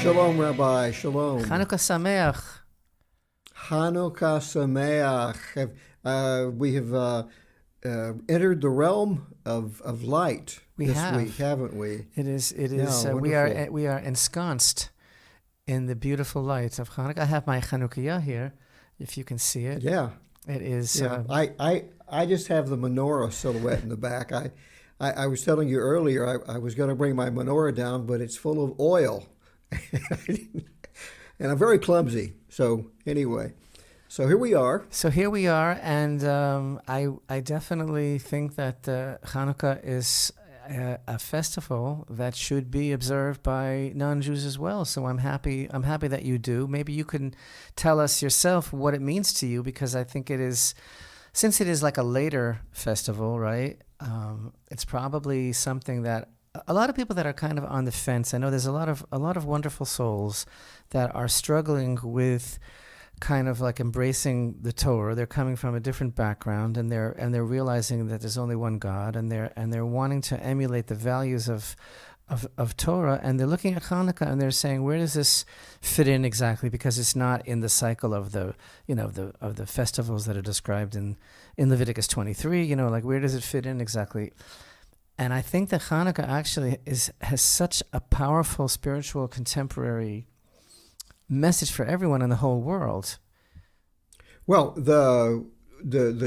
Shalom, Rabbi. Shalom. Chanukah Sameach. Chanukah Sameach. We have entered the realm of light this week, haven't we? It is. We are ensconced in the beautiful light of Chanukah. I have my Chanukah here, if you can see it. Yeah. It is. Yeah. I just have the menorah silhouette in the back. I was telling you earlier I was going to bring my menorah down, but it's full of oil. And I'm very clumsy. So anyway, here we are. And I definitely think that Chanukah is a festival that should be observed by non-Jews as well. So I'm happy that you do. Maybe you can tell us yourself what it means to you, because I think it is, since it is like a later festival, right? It's probably something that a lot of people that are kind of on the fence. I know there's a lot of wonderful souls that are struggling with kind of like embracing the Torah. They're coming from a different background, and they're realizing that there's only one God, and they're wanting to emulate the values of Torah, and they're looking at Chanukah and they're saying, where does this fit in exactly? Because it's not in the cycle of the festivals that are described in Leviticus 23. Like, where does it fit in exactly? And I think that Chanukah actually has such a powerful spiritual contemporary message for everyone in the whole world. Well, the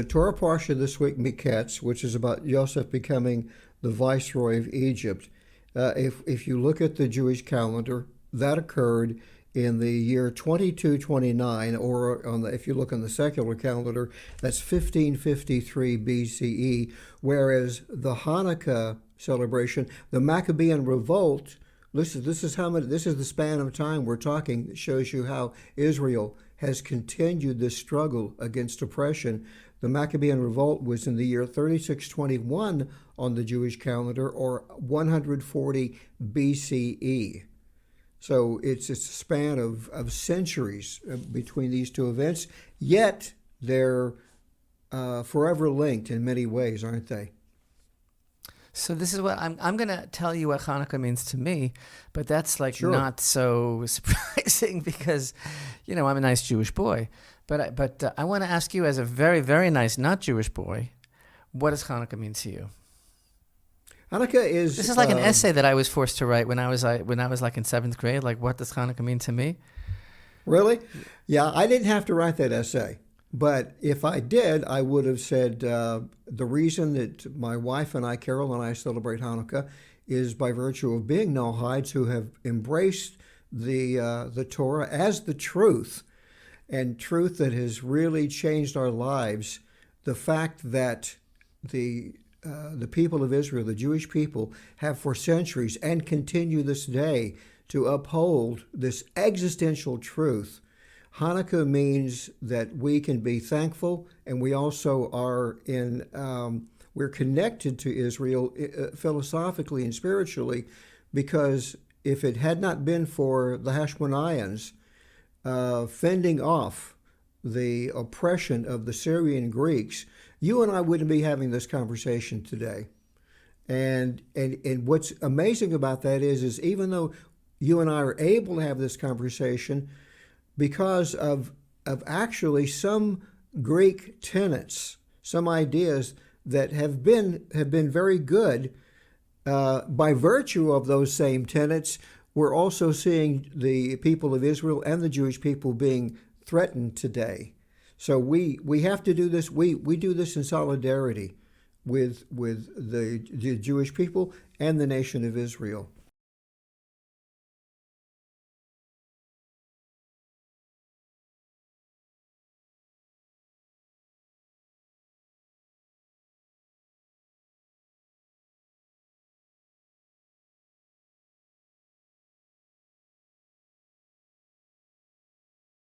Torah parsha this week, Miketz, which is about Joseph becoming the viceroy of Egypt. If you look at the Jewish calendar, that occurred in the year 2229, or if you look on the secular calendar, that's 1553 BCE. Whereas the Hanukkah celebration, the Maccabean revolt, this is the span of time we're talking that shows you how Israel has continued this struggle against oppression. The Maccabean revolt was in the year 3621 on the Jewish calendar, or 140 BCE. So it's a span of centuries between these two events, yet they're forever linked in many ways, aren't they? So this is what I'm going to tell you what Hanukkah means to me, but that's Sure. Not so surprising because, I'm a nice Jewish boy. But I want to ask you, as a very, very nice not Jewish boy, what does Hanukkah mean to you? Hanukkah is... This is like an essay that I was forced to write when I was like in 7th grade. Like, what does Hanukkah mean to me? Really? Yeah, I didn't have to write that essay. But if I did, I would have said the reason that my wife and I, Carol and I, celebrate Hanukkah is by virtue of being Noahides who have embraced the Torah as the truth, and truth that has really changed our lives. The fact that the people of Israel, the Jewish people, have for centuries and continue this day to uphold this existential truth. Hanukkah means that we can be thankful, and we also are we're connected to Israel philosophically and spiritually, because if it had not been for the Hashmonaeans fending off the oppression of the Syrian Greeks, you and I wouldn't be having this conversation today. And what's amazing about that is even though you and I are able to have this conversation, because of actually some Greek tenets, some ideas that have been very good, by virtue of those same tenets, we're also seeing the people of Israel and the Jewish people being threatened today. So we have to do this. We do this in solidarity with the Jewish people and the nation of Israel.